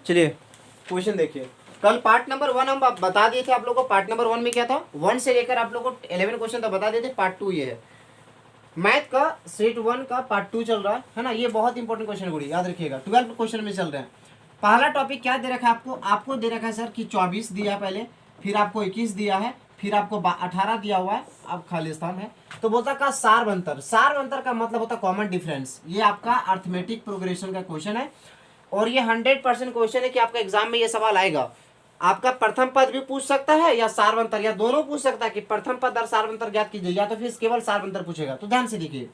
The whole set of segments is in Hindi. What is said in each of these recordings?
चलिए क्वेश्चन देखिए, कल पार्ट नंबर 1 हम बता दिए थे आप लोगों को। पार्ट नंबर 1 में क्या था, 1 से लेकर आप लोगों को 11 क्वेश्चन तक बता दिए थे। पार्ट 2 ये है, मैथ का सेट 1 का पार्ट 2 चल रहा है ना। ये बहुत इंपॉर्टेंट क्वेश्चन गुड़ी याद रखिएगा, 12 क्वेश्चन में चल रहे हैं। पहला टॉपिक क्या दे रखा है आपको, आपको दे रखा है सर कि 24 दिया पहले, फिर आपको 21 दिया है, फिर आपको 18 दिया हुआ है, अब खालिस्तान है। तो बोलता का सारवंतर, सारवंतर का मतलब होता कॉमन डिफरेंस। ये आपका अर्थमेटिक प्रोग्रेशन का क्वेश्चन है और ये 100% क्वेश्चन है कि आपका एग्जाम में ये सवाल आएगा। आपका प्रथम पद भी पूछ सकता है या सारवंतर, या दोनों पूछ सकता है कि प्रथम पद और सारवंतर ज्ञात कीजिए, या तो फिर केवल सारवंतर पूछेगा। तो ध्यान से देखिए,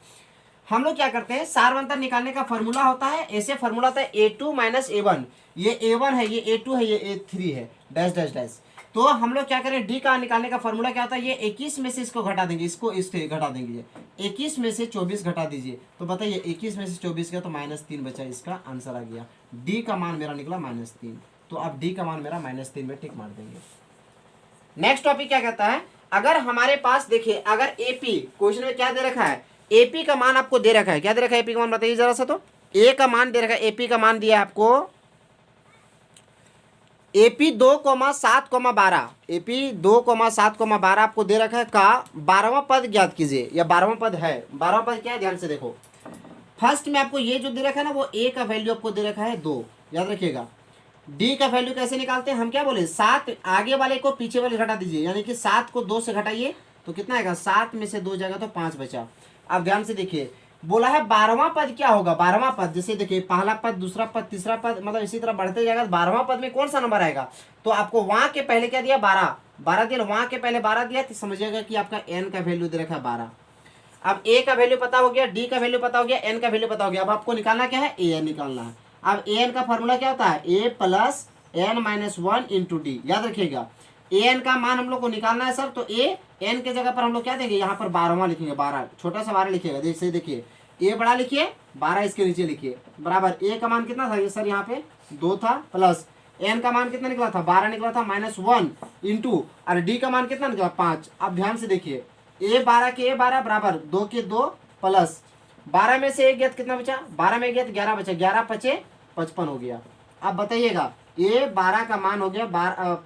हम लोग क्या करते हैं, सारवंतर निकालने का फॉर्मूला होता है, ऐसे फॉर्मूला होता है A2 - A1। ये A1 है, ये A2 है, ये A3 है, डैश डैश डैश। तो हम लोग क्या करें, डी का निकालने का फॉर्मूला क्या होता है, ये 21 में से इसको घटा देंगे, इसको इससे घटा देंगे। 21 में से 24 घटा दीजिए, तो बताइए 21 में से 24 गया तो -3 बचा, इसका आंसर आ गया। डी का मान मेरा निकला -3, तो अब डी का मान मेरा -3 में टिक मार देंगे। नेक्स्ट टॉपिक क्या कहता है, अगर हमारे पास देखिए, अगर एपी क्वेश्चन में क्या दे रखा है, एपी का मान आपको दे रखा है, क्या दे रखा है एपी का मान बताइए जरा सा। तो ए का मान दे रखा है, एपी का मान दिया है आपको एपी 2,7,12, एपी 2,7,12 आपको दे रखा है का 12वां पद ज्ञात कीजिए, या 12वां पद है। 12वां पद क्या है, ध्यान से देखो। फर्स्ट में आपको ये जो दे रखा है ना, वो ए का वैल्यू आपको दे रखा है 2, याद रखिएगा। डी का वैल्यू कैसे निकालते हैं, हम क्या बोले, 7 आगे वाले को पीछे वाले घटा दीजिए, यानी कि 7 को 2 से घटाइए तो कितना आएगा, 7 में से 2 जाएगा तो 5 बचा। अब ध्यान से देखिए, बोला है 12वां पद क्या होगा, 12वां पद जैसे देखिए पहला पद, दूसरा पद, तीसरा पद, मतलब इसी तरह बढ़ते जाएगा। 12वां पद में कौन सा नंबर आएगा, तो आपको वहां के पहले क्या दिया, 12 दिया, वहां के पहले 12 दिया, तो समझिएगा कि आपका एन का वैल्यू दे रखा है 12। अब ए का वैल्यू पता हो गया, डी का वैल्यू पता हो गया, एन का वैल्यू पता हो गया। अब आपको निकालना क्या है, ए एन निकालना है। अब ए एन का फॉर्मूला क्या होता है, A plus N minus 1 into D, याद रखिएगा। ए एन का मान हम लोग को निकालना है सर, तो ए एन के जगह पर हम लोग क्या देंगे, यहाँ पर 12वां लिखेंगे, 12 छोटा सा 12 लिखिएगा। जैसे देखिए ए बड़ा लिखिए, 12 इसके नीचे लिखिए, बराबर। ए का मान कितना था ये सर, यहाँ पे 2 था, प्लस एन का मान कितना निकला था, 12 निकला था, -1 इंटू, और डी का मान कितना निकला, 5। अब ध्यान से देखिए, ए 12 के ए 12 बराबर 2 के 2 प्लस 12 में से एक गया तो कितना बचा, 12 में गया तो 11 बचा, 11 पचे 55 हो गया। अब बताइएगा, ए 12 का मान हो गया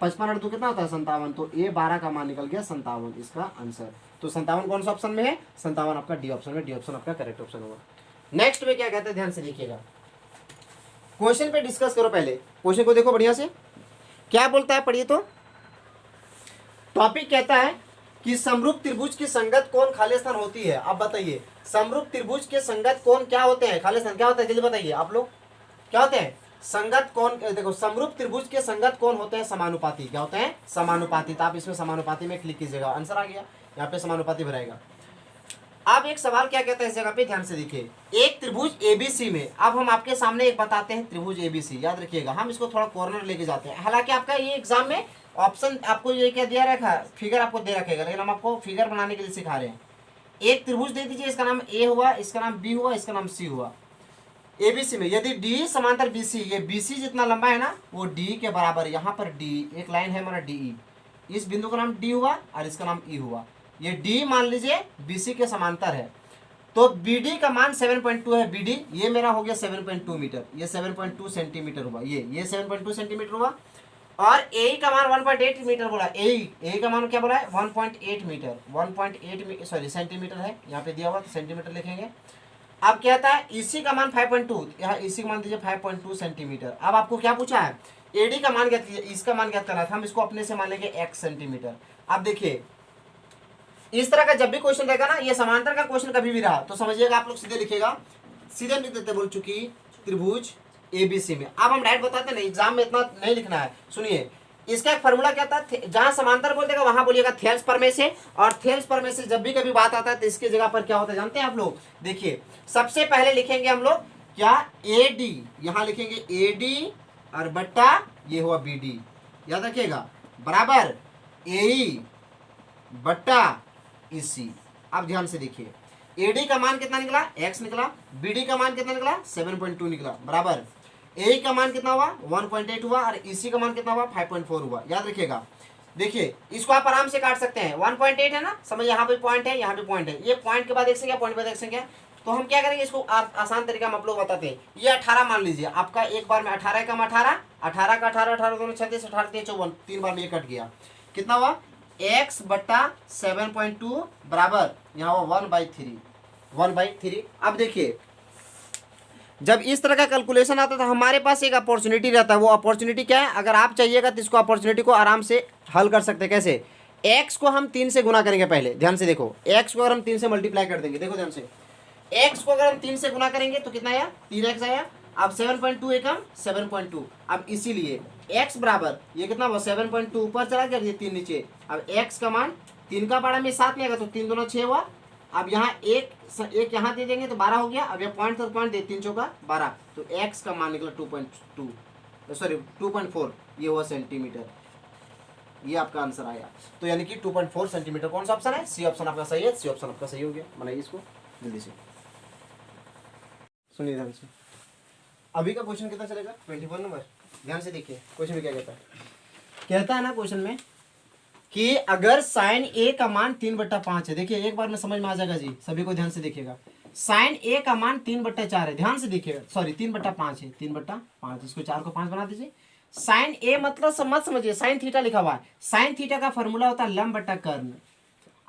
55 और 2 कितना होता है, 57। तो ए 12 का मान निकल गया 57, इसका आंसर। तो 57 कौन सा ऑप्शन में है, 57 आपका डी ऑप्शन में, डी ऑप्शन आपका करेक्ट ऑप्शन होगा। नेक्स्ट में क्या कहते हैं, ध्यान से देखिएगा, क्वेश्चन पे डिस्कस करो। पहले क्वेश्चन को देखो बढ़िया से, क्या बोलता है पढ़िए। तो टॉपिक कहता है कि समरूप त्रिभुज की संगत कोण खाली स्थान होती है। अब बताइए, समरूप त्रिभुज के संगत कोण क्या होते हैं, खाली स्थान क्या होता है, जल्दी बताइए आप लोग, क्या होते हैं संगत कोण। देखो, समरूप त्रिभुज के संगत कोण होते हैं समानुपाती, क्या होते हैं, समानुपाती। तो आप इसमें समानुपाती में क्लिक कीजिएगा, आंसर आ गया, यहाँ पे समानुपाती भराएगा। अब एक सवाल क्या कहता है इस जगह पे, ध्यान से देखिए, एक त्रिभुज एबीसी में, अब हम आपके सामने एक बताते हैं त्रिभुज एबीसी, याद रखिएगा, हम इसको थोड़ा कॉर्नर लेके जाते हैं। हालांकि आपका ये एग्जाम में ऑप्शन आपको ये क्या दिया रखा है, फिगर आपको दे रखेगा, लेकिन हम आपको फिगर बनाने के लिए सिखा रहे हैं। एक त्रिभुज दे दीजिए, इसका नाम ए हुआ, इसका नाम बी हुआ, इसका नाम सी हुआ। एबीसी में यदि डी समांतर बीसी, ये बीसी जितना लंबा है ना वो डी के बराबर, यहाँ पर डी एक लाइन है हमारा डीई, इस बिंदु का नाम डी हुआ और इसका नाम ई हुआ। ये डी मान लीजिए बीसी के समांतर है, तो बीडी का मान 7.2 है, बीडी ये मेरा हो गया 7.2 मीटर, ये 7.2 सेंटीमीटर हुआ, ये 7.2 सेंटीमीटर हुआ। और ए का मान 1.8 मीटर बोला, ए का मान क्या बोला है, 1.8 मीटर, 1.8 सॉरी सेंटीमीटर है, यहाँ पे दिया हुआ तो सेंटीमीटर लिखेंगे। अब क्या कहता है, इसी का मान 5.2, यहाँ इसी का मान दीजिए 5.2 सेंटीमीटर। अब आपको क्या पूछा है, एडी का मान ज्ञात कीजिए, इसका मान ज्ञात करना था, हम इसको अपने से मान लेंगे x सेंटीमीटर। अब देखिए, इस तरह का जब भी क्वेश्चन रहेगा ना, ये समांतर का क्वेश्चन कभी भी रहा तो समझिएगा आप लोग सीधे लिखेगा, सीधे लिख देते, बोल चुकी त्रिभुज एबीसी में। अब हम डायरेक्ट बताते नहीं, एग्जाम में इतना नहीं लिखना है। सुनिए, इसका एक फॉर्मूला क्या था, जहां समांतर बोल देगा वहां बोलिएगा थेल्स प्रमेय से, और थेल्स प्रमेय से जब भी कभी बात आता है तो इसके जगह पर क्या होता है जानते हैं आप लोग। देखिए, सबसे पहले लिखेंगे हम लोग क्या, ए डी, यहां लिखेंगे ए डी और बट्टा ये हुआ बी डी, याद रखिएगा, बराबर ए बट्टा इसी। अब ध्यान से देखिए, एडी का मान कितना निकला, x निकला, बीडी का मान कितना निकला, 7.2 निकला, बराबर ए का मान कितना हुआ, 1.8 हुआ, और इसी का मान कितना हुआ, 5.4 हुआ, याद रखिएगा। देखिए, इसको आप आराम से काट सकते हैं, 1.8 है ना, समझ, यहाँ पे पॉइंट है, यहाँ पे पॉइंट है, ये पॉइंट के बाद एक संख्या, पॉइंट के बाद एक संख्या, तो हम क्या करेंगे, इसको आसान तरीका में आप लोग बताते हैं। ये 18 मान लीजिए आपका, एक बार में 18 कम 18, 18 का 18, 18 दोनों 36, 18 3 54, 3 बार में ये कट गया, कितना हुआ x बटा 7.2 बराबर यहाँ हुआ 1/3, 1/3। अब देखिए जब इस तरह का कैलकुलेशन आता है तो हमारे पास एक अपॉर्चुनिटी रहता है। वो अपॉर्चुनिटी क्या है, अगर आप चाहिएगा तो इसको अपॉर्चुनिटी को आराम से हल कर सकते हैं। कैसे, x को हम 3 से गुना करेंगे, पहले ध्यान से देखो, x को अगर हम 3 से मल्टीप्लाई कर देंगे, देखो ध्यान से, x को अगर हम 3 से गुना करेंगे तो कितना आया, 3x आया। अब 7.2 एकम 7.2, अब इसीलिए x बराबर ये कितना हुआ 7.2 ऊपर चला गया, ये 3 नीचे। अब x का मान 3 का पारा में 7 में आएगा तो 3 दूना 6 हुआ। अब यहाँ एक यहाँ दे देंगे तो 12 हो गया। अब ये पॉइंट तो पॉइंट दे, 3 चौका 12, तो x का मान निकला 2.2 सॉरी 2.4, ये हुआ सेंटीमीटर। ये आपका आंसर आया। तो यानी कि 2.4 सेंटीमीटर कौन सा ऑप्शन है, सी ऑप्शन आपका सही है, सी ऑप्शन आपका सही हो गया। बनाइए इसको जल्दी से, सुनिए ध्यान से। अभी का क्वेश्चन कितना चलेगा, 21 नंबर। ध्यान से देखिए क्वेश्चन में क्या कहता है, कहता है ना क्वेश्चन में कि अगर साइन ए का मान 3/5 है, देखिए एक बार में समझ में आ जाएगा जी, सभी को ध्यान से देखिएगा। साइन ए का मान 3/4 है, ध्यान से देखिएगा, सॉरी 3/5 है, 3/5, इसको 4 को 5 बना दीजिए। साइन ए मतलब मत समझिए, साइन थीटा लिखा हुआ है, साइन थीटा का फॉर्मूला होता है लंब बटा कर्ण।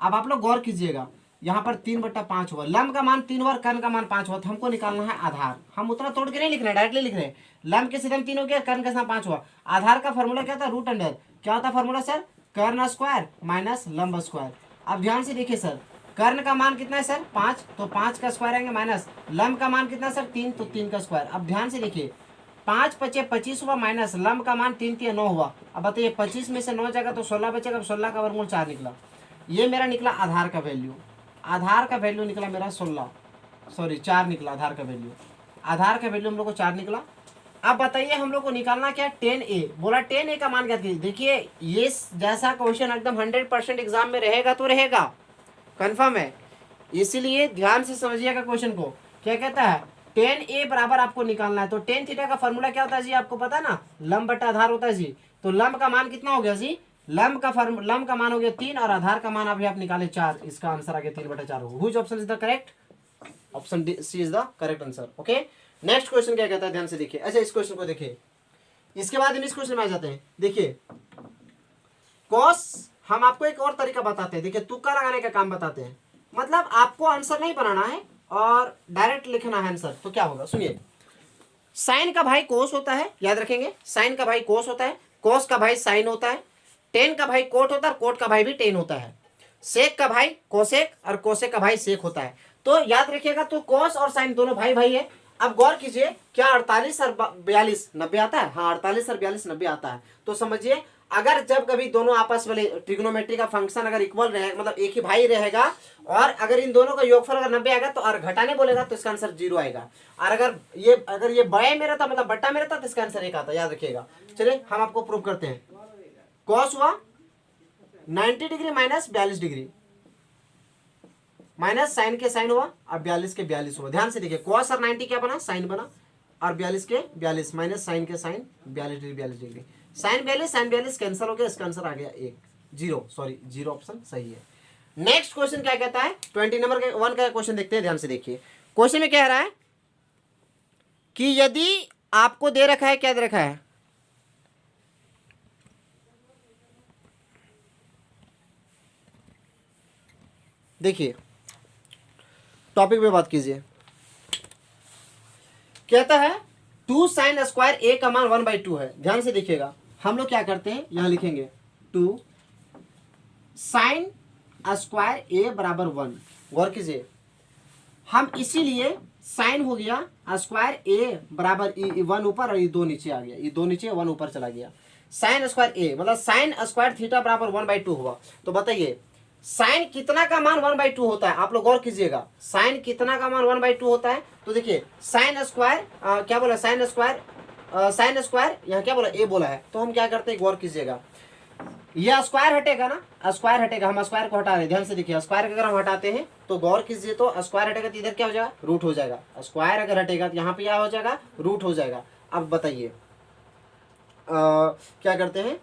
अब आप लोग गौर कीजिएगा, यहाँ पर 3/5 हुआ, लंब का मान 3 हुआ, कर्ण का मान 5 हुआ, तो हमको निकालना है आधार। हम उतना तोड़ के नहीं लिख रहे, डायरेक्टली लिख रहे हैं। लंब के सीधे 3 हो गया, कर्ण के साथ 5 हुआ। आधार का फॉर्मूला क्या था, रूट अंडर, क्या होता है फॉर्मूला सर, कर्ण स्क्वायर माइनस लंब स्क्वायर। अब ध्यान से देखिए सर, कर्ण का मान कितना है सर 5, तो 5 का स्क्वायर आएंगे, माइनस लंब का मान कितना सर 3, तो 3 का स्क्वायर। अब ध्यान से देखिए 5 × 25 हुआ, माइनस लंब का मान 3 × 9 हुआ। अब बताइए 25 में से 9 जाएगा तो 16 बचेगा, 16 का वर्गमूल 4 निकला। ये मेरा निकला आधार का वैल्यू, आधार का वैल्यू निकला मेरा 4 निकला आधार का वैल्यू, आधार का वैल्यू हम लोग को 4 निकला। अब बताइए हम लोग को निकालना क्या, 10A बोला, 10A का मान क्या थी। देखिए ये जैसा क्वेश्चन एकदम 100% एग्जाम में रहेगा तो रहेगा, कंफर्म है, इसीलिए ध्यान से समझिएगा क्वेश्चन को। क्या कहता है, 10A बराबर आपको निकालना है। तो टेन थीटा का फॉर्मूला क्या होता है जी, आपको पता है ना, लंब बटा आधार होता है जी। तो लंब का मान कितना हो गया जी, लंब का मान हो गया 3 और आधार का मान अभी आप निकाले 4, इसका आंसर आ गया 3/4 होगा। Which option is the correct, option C is the correct answer. Okay, next question क्या कहता है, ध्यान से देखिए। अच्छा इस क्वेश्चन को देखिए, इसके बाद हम इस क्वेश्चन में आ जाते हैं। देखिए कॉस, हम आपको एक और तरीका बताते हैं, देखिए तुक्का लगाने का काम बताते हैं, मतलब आपको आंसर नहीं बनाना है और डायरेक्ट लिखना है आंसर। तो क्या होगा सुनिए, साइन का भाई कोस होता है, याद रखेंगे, साइन का भाई कोस होता है, कोस का भाई साइन होता है, टेन का भाई कोट होता है, कोट का भाई भी टेन होता है, सेक का भाई कोसेक और कोसेक का भाई सेक होता है। तो याद रखिएगा, तो कोस और साइन दोनों भाई भाई है। अब गौर कीजिए, क्या 48 और 42 90 आता है, हाँ 48 और 42 90 आता है। तो समझिए अगर जब कभी दोनों आपस वाले ट्रिग्नोमेट्री का फंक्शन अगर इक्वल रहे, मतलब एक ही भाई रहेगा, और अगर इन दोनों का योगफल अगर 90 आएगा तो और घटाने बोलेगा तो इसका आंसर 0 आएगा। और अगर ये बड़े में रहता, मतलब बट्टा में रहता, तो इसका आंसर 1 आता, याद रखिएगा। चलिए हम आपको प्रूव करते हैं। कॉस हुआ 90 degree minus 42 degree, minus sine के साइन हुआ और 42 के 42 हुआ। ध्यान से देखिए, कॉस और 90 क्या बना, साइन बना, और 42 के 42 माइनस साइन के sine 42 degree 42 degree, sine 42 cancel हो गया, इसका आंसर आ गया 1 0, सॉरी 0 ऑप्शन सही है। नेक्स्ट क्वेश्चन क्या कहता है, 20 नंबर के 1 का क्वेश्चन देखते हैं, ध्यान से देखिए। क्वेश्चन में कह रहा है कि यदि आपको दे रखा है, क्या दे रखा है, देखिए टॉपिक पे बात कीजिए। कहता है 2 साइन स्क्वायर ए का मान 1/2 है। ध्यान से देखिएगा, हम लोग क्या करते हैं, यहां लिखेंगे 2 साइन स्क्वायर ए बराबर 1। गौर कीजिए, हम इसीलिए साइन हो गया, स्क्वायर ए बराबर 1 ऊपर और ये 2 नीचे आ गया, ये 2 नीचे 1 ऊपर चला गया। साइन स्क्वायर ए मतलब साइन स्क्वायर थीटा बराबर 1/2 हुआ। तो बताइए साइन कितना का मान 1/2 होता है, आप लोग गौर कीजिएगा, साइन कितना का मान 1/2 होता है। तो देखिए साइन स्क्वायर क्या बोला, साइन स्क्वायर यहाँ क्या बोला, ए बोला है। तो हम क्या करते हैं, गौर कीजिएगा, यह स्क्वायर हटेगा ना, स्क्वायर हटेगा, हम स्क्वायर को हटा रहे हैं। ध्यान से देखिए, स्क्वायर अगर हम हटाते हैं तो गौर कीजिए, तो स्क्वायर हटेगा तो इधर क्या हो जाएगा, रूट हो जाएगा। स्क्वायर अगर हटेगा तो यहाँ पे क्या हो जाएगा, रूट हो जाएगा। अब बताइए क्या करते हैं,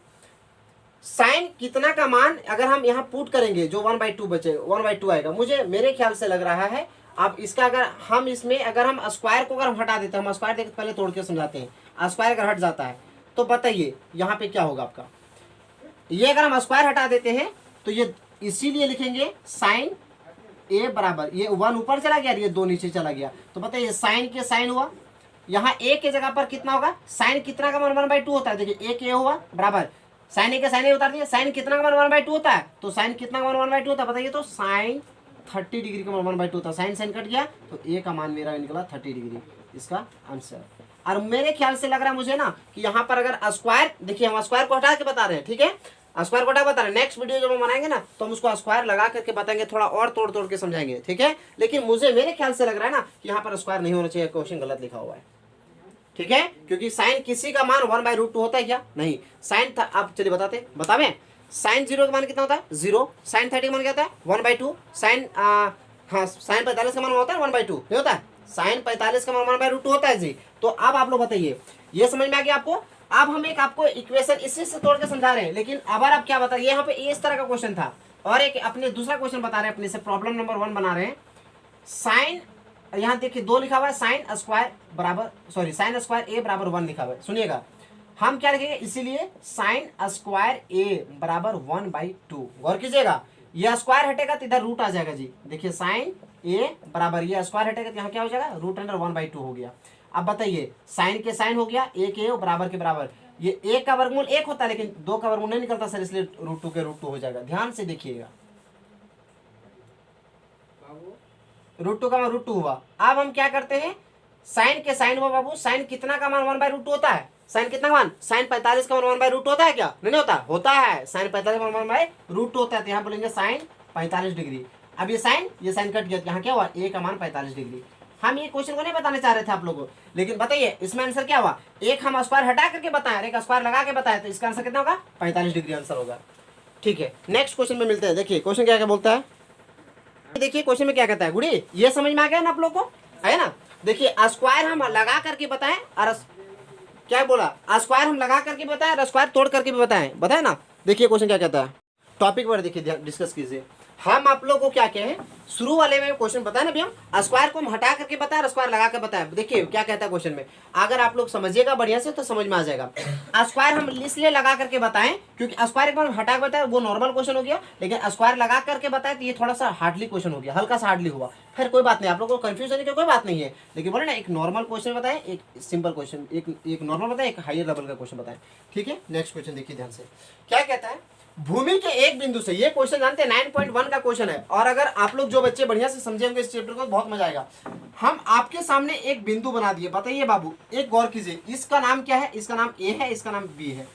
साइन कितना का मान अगर हम यहाँ पुट करेंगे, जो 1/2 बचे, 1/2 आएगा। मेरे ख्याल से लग रहा है अब इसका अगर हम इसमें अगर हम स्क्वायर को अगर हम हटा देते हैं, हम स्क्वायर देख पहले तोड़ के समझाते हैं, स्क्वायर अगर हट जाता है तो बताइए यहाँ पे क्या होगा आपका, ये अगर हम स्क्वायर हटा देते हैं तो ये इसीलिए लिखेंगे साइन ए बराबर, ये 1 ऊपर चला गया, ये 2 नीचे चला गया, तो बताइए साइन के साइन हुआ, यहाँ ए के जगह पर कितना होगा, साइन कितना का मान 1/2 होता है, देखिए एक ए हुआ बराबर साइन ए के साइन ए उतार दिया, साइन कितना का मान 1/2 होता है, तो साइन कितना का मान 1/2 होता है बताइए, तो साइन 30 डिग्री का मान 1/2 होता है, साइन साइन कट गया तो ए का मान मेरा निकला 30 डिग्री, इसका आंसर। और मेरे ख्याल से लग रहा है मुझे ना कि यहाँ पर अगर स्क्वायर, देखिए हम स्क्वायर को हटा के बता रहे हैं, ठीक है, स्क्वायर को हटा के बता रहे हैं, नेक्स्ट वीडियो जब हम बनाएंगे ना तो हम उसको स्क्वायर लगा करके बताएंगे, थोड़ा और तोड़ तोड़ के समझाएंगे, ठीक है। लेकिन मुझे मेरे ख्याल से लग रहा है ना कि यहाँ पर स्क्वायर नहीं होना चाहिए, क्वेश्चन गलत लिखा हुआ है, ठीक है, क्योंकि साइन किसी का मान 1/√2 होता है क्या, नहीं, साइन था, अब चलिए बतावे साइन 0 का मान कितना होता है 0, साइन 30 का मान क्या होता है 1/2, साइन हाँ साइन 45 का मान होता है 1/2 नहीं होता है, साइन 45 का मान 1/√2 होता है जी। तो अब आप लोग बताइए, ये समझ में आ गया आपको। अब हम एक आपको इक्वेशन इसी से तोड़ के समझा रहे हैं, लेकिन अब आप क्या बताइए, यहाँ पे इस तरह का क्वेश्चन था और एक अपने दूसरा क्वेश्चन बता रहे हैं, अपने से प्रॉब्लम नंबर 1 बना रहे हैं, साइन यहाँ देखिए 2 लिखा हुआ है, साइन स्क्वायर बराबर सॉरी साइन स्क्वायर ए बराबर 1 लिखा हुआ है, सुनिएगा हम क्या लिखेंगे, इसीलिए साइन स्क्वायर ए बराबर 1/2, गौर कीजिएगा, यह स्क्वायर हटेगा तो इधर रूट आ जाएगा जी, देखिए साइन ए बराबर ये स्क्वायर हटेगा तो यहाँ क्या हो जाएगा √1/2 हो गया। अब बताइए साइन के साइन हो गया, ए के बराबर के बराबर, ये 1 का वर्गमूल 1 होता है लेकिन 2 का वर्गमूल नहीं निकलता सर, इसलिए √2 के √2 हो जाएगा, ध्यान से देखिएगा, √2 का मान √2 हुआ। अब हम क्या करते हैं, साइन के साइन हुआ बाबू, साइन कितना का मान 1/√2 होता है, साइन कितना का मान, साइन 45 का मान 1/√2 होता है क्या, नहीं होता, होता है, साइन 45 का मान 1/√2 होता है, तो यहाँ बोलेंगे साइन 45 डिग्री। अब ये साइन कट गया, यहाँ क्या हुआ ए का मान 45 डिग्री। हम ये क्वेश्चन को नहीं बताना चाह रहे थे आप लोगों को, लेकिन बताइए इसमें आंसर क्या हुआ, एक हम स्क्वायर हटा करके बताएं, एक स्क्वायर लगा के बताएं, तो इसका आंसर कितना होगा 45 डिग्री आंसर होगा, ठीक है। नेक्स्ट क्वेश्चन में मिलते हैं, देखिए क्वेश्चन क्या क्या बोलता है, देखिए क्वेश्चन में क्या कहता है, गुड़ी ये समझ में आ गया ना आप लोग को, है ना। देखिए स्क्वायर हम लगा करके बताएं और क्या बोला, स्क्वायर हम लगा करके बताएं और स्क्वायर तोड़ करके भी बताएं ना। देखिए क्वेश्चन क्या कहता है, टॉपिक पर देखिए डिस्कस कीजिए। हम आप लोगों को क्या कहें, शुरू वाले में क्वेश्चन बताया ना भैया, स्क्वायर को हम हटा करके बताया, स्क्वायर लगा के बताया, देखिए क्या कहता है क्वेश्चन में, अगर आप लोग समझिएगा बढ़िया से तो समझ में आ जाएगा। स्क्वायर हम इसलिए लगा करके बताएं क्योंकि स्क्वायर एक बार हटा के बताया वो नॉर्मल क्वेश्चन हो गया, लेकिन स्क्वायर लगा करके बताए तो ये थोड़ा सा हार्डली क्वेश्चन हो गया, हल्का सा हार्डली हुआ, फिर कोई बात नहीं, आप लोगों को कंफ्यूजन की कोई बात नहीं है, लेकिन बोले ना एक नॉर्मल क्वेश्चन बताएं, एक सिंपल क्वेश्चन, एक नॉर्मल बताएं, एक हायर लेवल का क्वेश्चन बताएं, ठीक है। नेक्स्ट क्वेश्चन देखिए ध्यान से, क्या कहता है, भूमि के एक बिंदु से, ये क्वेश्चन जानते हैं 9.1 का क्वेश्चन है, और अगर आप लोग जो बच्चे बढ़िया से समझे होंगे इस चैप्टर को बहुत मजा आएगा। हम आपके सामने एक बिंदु बना दिए, बताइए बाबू एक गौर कीजिए, इसका नाम क्या है, इसका नाम ए है, इसका नाम बी है,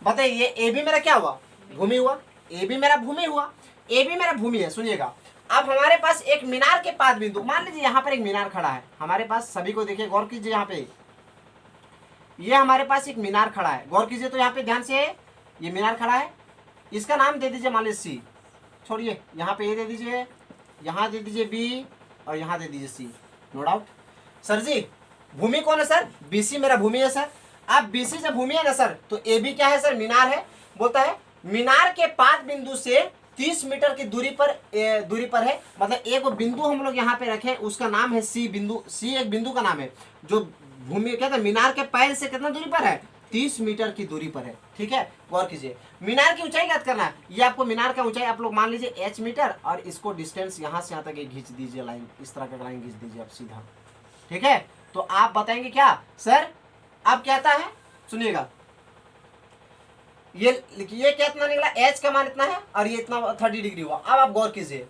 बताइए ए बी मेरा क्या हुआ, भूमि हुआ, ए बी मेरा भूमि हुआ, ए बी मेरा भूमि है, सुनिएगा। अब हमारे पास एक मीनार के पास बिंदु, मान लीजिए यहाँ पर एक मीनार खड़ा है हमारे पास, सभी को देखिए गौर कीजिए, यहाँ पे ये हमारे पास एक मीनार खड़ा है, गौर कीजिए, तो यहाँ पे ध्यान से, ये मीनार खड़ा है, इसका नाम दे दीजिए मान लीजिए सी, छोड़िए यहाँ पे ए दे दीजिए, यहाँ दे दीजिए बी और यहाँ दे दीजिए सी, नो डाउट। सर जी भूमि कौन है सर, बीसी मेरा भूमि है सर। अब बीसी से भूमि है ना सर, तो ए बी क्या है सर, मीनार है, बोलता है मीनार के 5 बिंदु से 30 मीटर की दूरी पर है, मतलब एक बिंदु हम लोग यहाँ पे रखें, उसका नाम है सी बिंदु, सी एक बिंदु का नाम है जो भूमि क्या था, मीनार के पैर से कितना दूरी पर है, 30 मीटर की दूरी पर है, ठीक है। गौर कीजिए, मीनार की ऊंचाई याद करना है, ये आपको मीनार का ऊंचाई आप लोग मान लीजिए h मीटर, और इसको डिस्टेंस यहाँ से यहाँ तक खींच दीजिए लाइन, इस तरह का लाइन खींच दीजिए आप सीधा, ठीक है। तो आप बताएंगे क्या सर, अब कहता है सुनिएगा, ये कितना निकला, h का मान इतना है और ये इतना 30 डिग्री हुआ। अब आप गौर कीजिए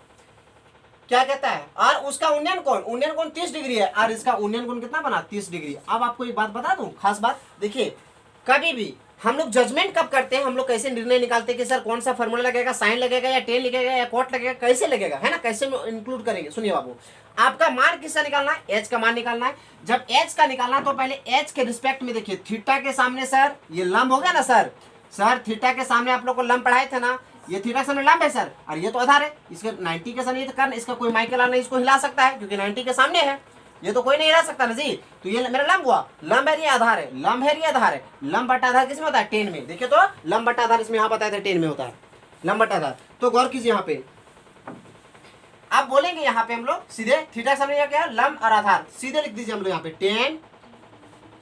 क्या कहता है, और उसका उन्नयन कोण 30 डिग्री है, और इसका उन्नयन कोण कितना बना 30 डिग्री। अब आपको एक बात बता दूं, खास बात, देखिए कभी भी हम लोग जजमेंट कब करते हैं, हम लोग कैसे निर्णय निकालते हैं कि सर कौन सा फॉर्मूला लगेगा, साइन लगेगा या टेन लगेगा या कॉट लगेगा, कैसे लगेगा, है ना, कैसे इंक्लूड करेंगे। सुनिए बाबू, आपका मान किसका निकालना है, एच का मान निकालना है। जब एच का निकालना है तो पहले एच के रिस्पेक्ट में देखिए, थीटा के सामने सर ये लंब हो गया ना सर, थीटा के सामने आप लोग को लंब पढ़ाए थे ना, ये थीटा के सामने लंब है सर, और ये तो आधार है, इसके 90 के सामने ये तो करना, इसका कोई माइकल नहीं इसको हिला सकता है क्योंकि 90 के सामने है, ये तो कोई नहीं हिला सकता ना जी। तो ये मेरा लंब हुआ, लंब है ये आधार है, लंब है ये आधार है, लंब बटा आधार किसमें होता है, 10 में। देखिए तो लंब बटा आधार इसमें यहाँ बताया था 10 में होता है लंब बटा आधार। तो गौर कीजिए यहाँ पे, अब बोलेंगे यहाँ पे हम लोग सीधे थीटा के सामने क्या है, लंब और आधार, सीधे लिख दीजिए हम लोग यहाँ पे टेन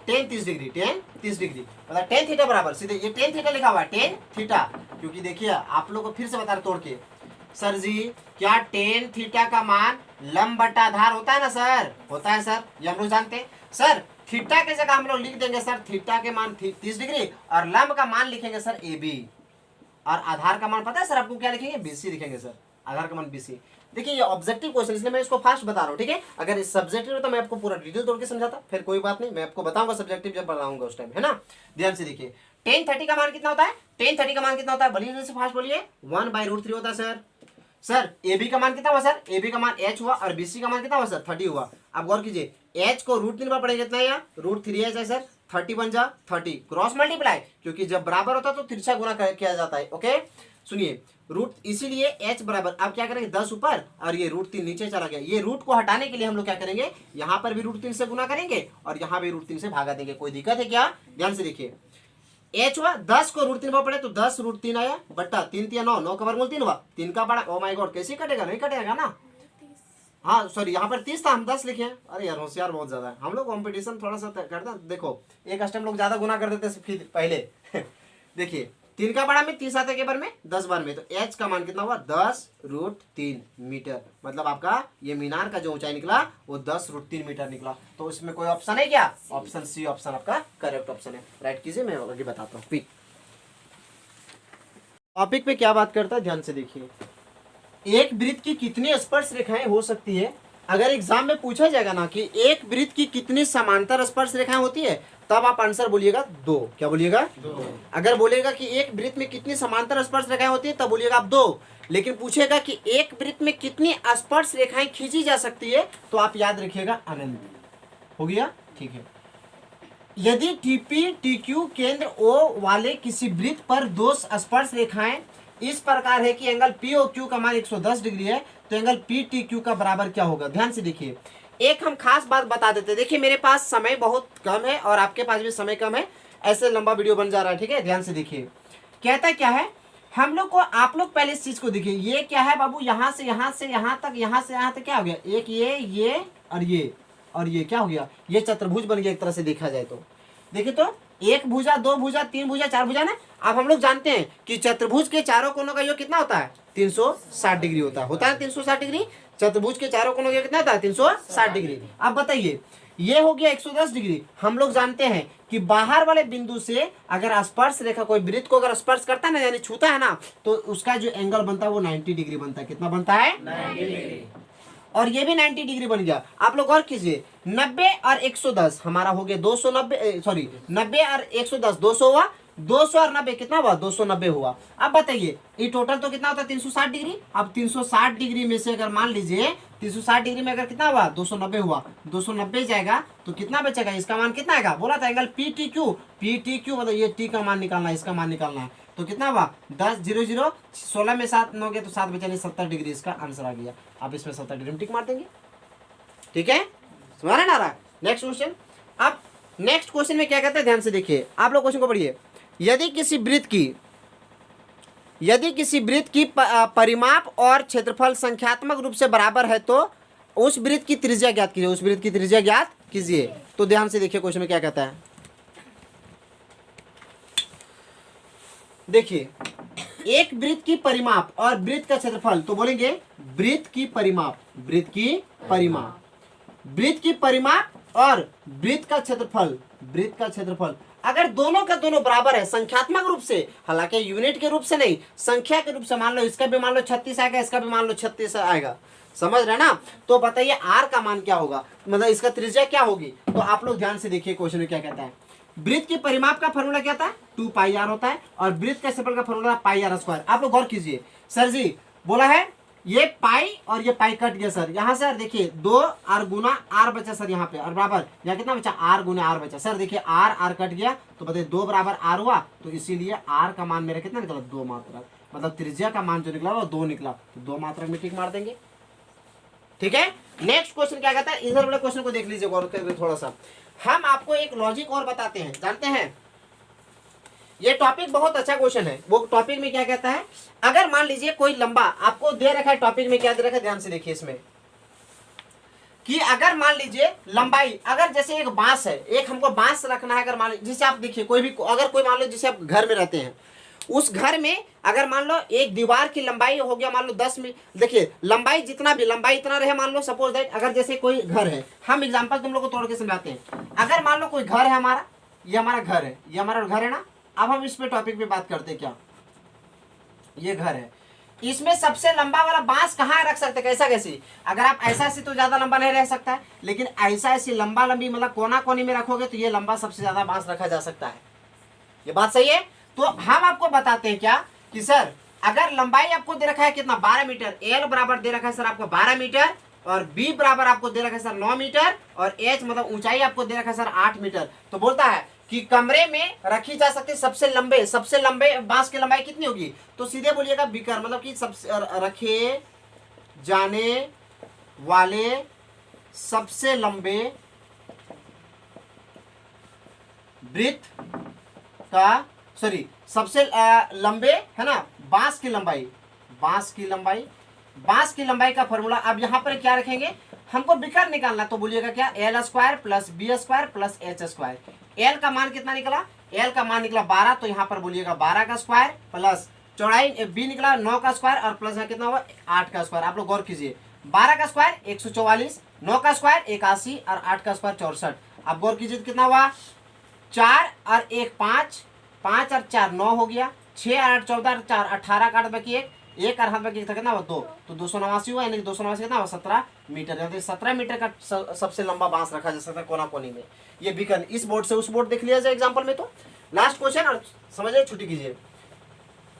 30 डिग्री, टेन 30 डिग्री, मतलब टेन थीटा बराबर, सीधे ये टेन थीटा लिखा हुआ है, टेन थीटा, क्योंकि देखिए आप लोग को फिर से बता रहे तोड़ के, सर जी क्या टेन थीटा का मान लंब बटा आधार होता है ना सर, होता है सर, ये हम लोग जानते हैं सर। थीटा की जगह हम लोग लिख देंगे सर थीटा के मान 30 डिग्री और लंब का मान लिखेंगे सर AB, और आधार का मान पता है सर आपको क्या लिखेंगे, BC लिखेंगे सर, आधार का मान BC। देखिए ये ऑब्जेक्टिव क्वेश्चन, इसलिए मैं इसको फास्ट बता रहा हूँ, ठीक है। अगर इस सब्जेक्टिव में तो मैं आपको पूरा डिटेल तोड़ के समझाता, फिर कोई बात नहीं, मैं आपको बताऊंगा सब्जेक्टिव जब बताऊंगा उस टाइम, है ना। ध्यान से देखिए टेन 30 का मान कितना होता है, टेन 30 का मान कितना होता है, बोलिए से फास्ट बोलिए, 1/√3 होता है सर। सर AB का मान कितना हुआ सर, AB का मान H हुआ और BC का मान कितना हुआ सर 30 हुआ। अब गौर कीजिए H को √3 पर पड़ेगा कितना है, यहाँ √3H है सर, 30 बन जा 30, क्रॉस मल्टीप्लाई, क्योंकि जब बराबर होता है तो तिरछा गुना किया जाता है, ओके। सुनिए रूट, इसीलिए H बराबर, अब क्या करेंगे 10 ऊपर और ये √3 नीचे चला गया, ये रूट को हटाने के लिए हम लोग क्या करेंगे, यहाँ पर भी √3 से गुना करेंगे और यहाँ भी √3 से भागा देंगे, कोई दिक्कत है क्या। ध्यान से देखिए H हुआ 10 को √3 पर पड़े तो 10 √3 आया बट्टा 3 3 9, 9 का वर्गमूल 3 हुआ, 3 का बड़ा, ओ माय गॉड कैसे कटेगा, नहीं कटेगा ना, हाँ सॉरी यहाँ पर 30 था हम 10 लिखे, अरे यार होशियार बहुत ज्यादा है हम लोग, कंपटीशन थोड़ा सा करते हैं। देखो एक स्टेप लोग ज्यादा गुना कर देते फिर पहले देखिए 3 का बड़ा में 30 आते के बार में 10 बार में, तो H का मान कितना हुआ 10√3 मीटर, मतलब आपका ये मीनार का जो ऊंचाई निकला वो 10√3 मीटर निकला। तो इसमें कोई ऑप्शन है क्या, ऑप्शन सी ऑप्शन आपका करेक्ट ऑप्शन है, राइट कीजिए, मैं आगे बताता हूँ। टॉपिक पे क्या बात करता है, ध्यान से देखिए, एक वृत्त की कितनी स्पर्श रेखाएं हो सकती है। अगर एग्जाम में पूछा जाएगा ना कि एक वृत्त की कितनी समांतर स्पर्श रेखाएं होती है, तब आप आंसर बोलिएगा 2, क्या बोलिएगा 2। अगर बोलेगा कि एक वृत्त में कितनी समांतर स्पर्श रेखाएं होती है तब बोलिएगा आप 2, लेकिन पूछेगा कि एक वृत्त में कितनी स्पर्श रेखाएं खींची जा सकती है तो आप याद रखिएगा अनंत, हो गया, ठीक है। यदि TP TQ केंद्र O वाले किसी वृत्त पर दो स्पर्श रेखाएं इस प्रकार है कि एंगल POQ का मान 110 डिग्री है, तो एंगल PTQ का बराबर क्या होगा। ध्यान से देखिए, एक हम खास बात बता देते हैं, देखिए मेरे पास समय बहुत कम है और आपके पास भी समय कम है, ऐसे लंबा वीडियो बन जा रहा है, ठीक है। ध्यान से देखिए कहता क्या है, हम लोग को, आप लोग पहले इस चीज को देखिए, ये क्या है बाबू, यहाँ से यहाँ तक, यहाँ से यहाँ तक क्या हो गया, एक ये और ये क्या हो गया, ये चतुर्भुज बन गया एक तरह से देखा जाए तो। देखिए तो एक भुजा, दो भुजा, तीन भुजा, चार भुजा ना। अब हम लोग जानते हैं कि चतुर्भुज के चारों कोनों का योग कितना होता है 360 डिग्री होता है 360 डिग्री। चतुर्भुज के चारों कोनों का कितना होता है 360 डिग्री। अब बताइए ये हो गया 110 डिग्री। हम लोग जानते हैं कि बाहर वाले बिंदु से अगर स्पर्श रेखा कोई वृत्त को अगर स्पर्श करता है ना, यानी छूता है ना, तो उसका जो एंगल बनता है वो 90 डिग्री बनता है। कितना बनता है 90 डिग्री। और ये भी 90 डिग्री बन गया। आप लोग गौर कीजिए, 90 और 110 हमारा हो गया 290, सॉरी 90 और 110 200 हुआ, 200 और 90 कितना हुआ 290 हुआ। अब बताइए ये टोटल तो कितना होता है 360 डिग्री। अब 360 डिग्री में से अगर मान लीजिए 360 डिग्री में अगर कितना हुआ 290 हुआ, 290 जाएगा तो कितना बचेगा, इसका मान कितना आएगा, बोला था एंगल PTQ, PTQ मतलब ये T का मान निकालना है, इसका मान निकालना है, तो कितना हुआ 10 0 0 16 में 7 9 गए तो 7 बचा नहीं 70 डिग्री इसका आंसर आ गया। अब इसमें 70 डिग्री टिक मार देंगे, ठीक है, समझ ना रहा। Next question. अब नेक्स्ट क्वेश्चन में क्या कहते हैं, ध्यान से देखिए, आप लोग क्वेश्चन को पढ़िए। यदि किसी वृत्त की परिमाप और क्षेत्रफल संख्यात्मक रूप से बराबर है तो उस वृत्त की त्रिज्या ज्ञात कीजिए, उस वृत्त की त्रिज्या ज्ञात कीजिए। तो ध्यान से देखिए क्वेश्चन में क्या कहता है, देखिए एक वृत्त की परिमाप और वृत्त का क्षेत्रफल, तो बोलेंगे वृत्त की परिमाप और वृत्त का क्षेत्रफल अगर दोनों का दोनों बराबर है संख्यात्मक रूप से, हालांकि यूनिट के रूप से नहीं, संख्या के रूप से, मान लो इसका भी मान लो 36 आएगा, इसका भी मान लो 36 आएगा, समझ रहे ना। तो बताइए R का मान क्या होगा, मतलब इसका त्रिज्या क्या होगी। तो आप लोग ध्यान से देखिए क्वेश्चन में क्या कहता है, वृत्त की परिमाप का फॉर्मूला क्या था 2πr होता है और वृत्त का क्षेत्रफल का फॉर्मूला πr²। आप लोग गौर कीजिए, सर जी बोला है ये पाई और ये पाई कट गया सर, यहाँ से देखिए 2 r गुना r बचा सर यहाँ पे, और बराबर यहाँ कितना बचा r गुना r बचा। सर देखिए r कट गया तो बताइए 2 बराबर r हुआ, तो इसीलिए r का मान मेरा कितना निकला 2 मात्रक, मतलब त्रिज्या का मान जो निकला वो 2 निकला, तो 2 मात्रक में टिक मार देंगे, ठीक है। नेक्स्ट क्वेश्चन क्या कहता है, इधर वाले क्वेश्चन को देख लीजिए गौर करके थोड़ा सा। हम आपको एक लॉजिक और बताते हैं, जानते हैं ये टॉपिक बहुत अच्छा क्वेश्चन है। वो टॉपिक में क्या कहता है, अगर मान लीजिए कोई लंबा आपको दे रखा है, टॉपिक में क्या दे रखा है, ध्यान से देखिए इसमें कि अगर मान लीजिए लंबाई, अगर जैसे एक बांस है, एक हमको बांस रखना है, अगर मान लीजिए जिसे आप देखिए कोई भी, अगर कोई मान लो जिसे आप घर में रहते हैं, उस घर में अगर मान लो एक दीवार की लंबाई हो गया मान लो 10 मीटर, देखिए लंबाई जितना भी, लंबाई इतना रहे मान लो, सपोज दैट अगर जैसे कोई घर है, हम एग्जांपल तुम लोग को तोड़ के समझाते हैं। अगर मान लो कोई घर है हमारा, ये हमारा घर है, ये हमारा घर है ना। अब हम इस पे टॉपिक पे बात करते हैं, क्या ये घर है, इसमें सबसे लंबा वाला बांस कहाँ रख सकते, कैसा कैसी, अगर आप ऐसा ऐसी तो ज्यादा लंबा नहीं रह सकता है, लेकिन ऐसा ऐसी लंबा लंबी मतलब कोना कोनी में रखोगे तो ये लंबा सबसे ज्यादा बांस रखा जा सकता है। ये बात सही है। तो हम आपको बताते हैं क्या कि सर अगर लंबाई आपको दे रखा है कितना, 12 मीटर, एल बराबर दे रखा है सर आपको 12 मीटर, और बी बराबर आपको दे रखा है सर 9 मीटर, और एच मतलब ऊंचाई आपको दे रखा है सर 8 मीटर। तो बोलता है कि कमरे में रखी जा सकती सबसे लंबे बांस की लंबाई कितनी होगी, तो सीधे बोलिएगा बीकर, मतलब कि सबसे रखे जाने वाले सबसे लंबे वृत्त का, सॉरी सबसे लंबे है ना बांस की लंबाई का फॉर्मूला। अब यहाँ पर क्या रखेंगे, हमको विकर निकालना, तो बोलिएगा क्या, L square plus B square plus H square. L का मान कितना निकला, एल का मान निकला 12, तो यहाँ पर बोलिएगा 12 का स्क्वायर प्लस चौड़ाई बी निकला 9 का स्क्वायर, और प्लस है कितना हुआ 8 का स्क्वायर। आप लोग गौर कीजिए, 12 का स्क्वायर 144, 9 का स्क्वायर 81 और 8 का स्क्वायर 64। आप गौर कीजिए कितना हुआ, 4 और 1 5, 5 और 4 9 हो गया, 6 और 8 14 और 4 18 का बाकी एक और हाथ बाकी कितना हुआ 2, तो 289 हुआ, यानी 289 कितना हुआ 17 मीटर, यानी 17 मीटर का सबसे लंबा बांस रखा जा सकता है कोना कोनी में। ये बीकन इस बोर्ड से उस बोर्ड देख लिया जाए एग्जाम्पल में। तो लास्ट क्वेश्चन और समझिए, छुट्टी कीजिए।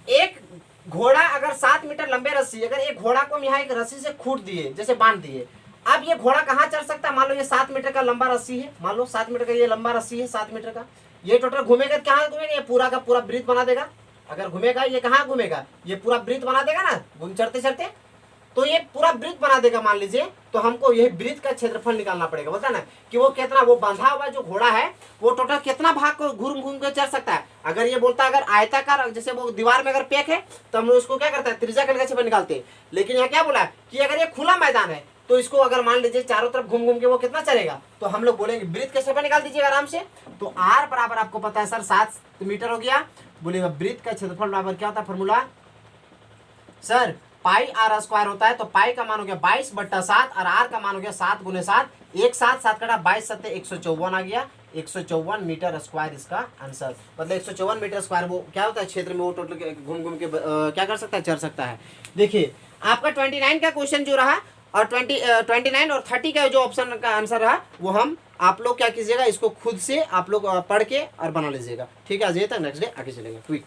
एक घोड़ा अगर 7 मीटर लंबे रस्सी, अगर एक घोड़ा को हम यहाँ एक रस्सी से खूट दिए, जैसे बांध दिए, अब ये घोड़ा कहाँ चढ़ सकता है, मान लो ये 7 मीटर का लंबा रस्सी है, मान लो 7 मीटर का ये लंबा रस्सी है, 7 मीटर का, ये टोटल घूमेगा, कहाँ घूमेगा, ये पूरा का पूरा वृत्त बना देगा। अगर घूमेगा ये कहाँ घूमेगा, ये पूरा वृत्त बना देगा ना, घूम चढ़ते चढ़ते, तो ये पूरा वृत्त बना देगा मान लीजिए। तो हमको ये वृत्त का क्षेत्रफल निकालना पड़ेगा, बोलता ना कि वो कितना, वो बंधा हुआ जो घोड़ा है वो टोटल कितना भाग को घूम घूम के चढ़ सकता है। अगर ये बोलता है अगर आयताकार, जैसे वो दीवार में अगर पैक है तो हम उसको क्या करता है, त्रिज्या खंड का क्षेत्रफल निकालते हैं। लेकिन यहाँ क्या बोला है कि अगर ये खुला मैदान है तो इसको अगर मान लीजिए चारों तरफ घूम घूम के वो कितना चलेगा, तो हम लोग बोलेंगे वृत्त का क्षेत्रफल निकाल दीजिएगा आराम से। तो आर बराबर आपको पता है सर 7 मीटर हो गया, बोलेगा वृत्त का क्षेत्रफल बराबर क्या होता है formula sir, pi R square होता है। तो पाई का मान हो गया 22/7 और आर का मान हो गया 7 × 7, 1 7 7 कटा 22 7 154 आ गया, 154 मीटर स्क्वायर इसका आंसर। मतलब 154 मीटर स्क्वायर वो क्या होता है क्षेत्र में, वो टोटल घूम घूम के क्या कर सकता है, चढ़ सकता है। देखिए आपका 29 का क्वेश्चन जो रहा और 29 और 30 का जो ऑप्शन का आंसर रहा वो हम आप लोग क्या कीजिएगा, इसको खुद से आप लोग पढ़ के और बना लीजिएगा। ठीक है, आज ये तक, नेक्स्ट डे आगे चलेंगे। क्विक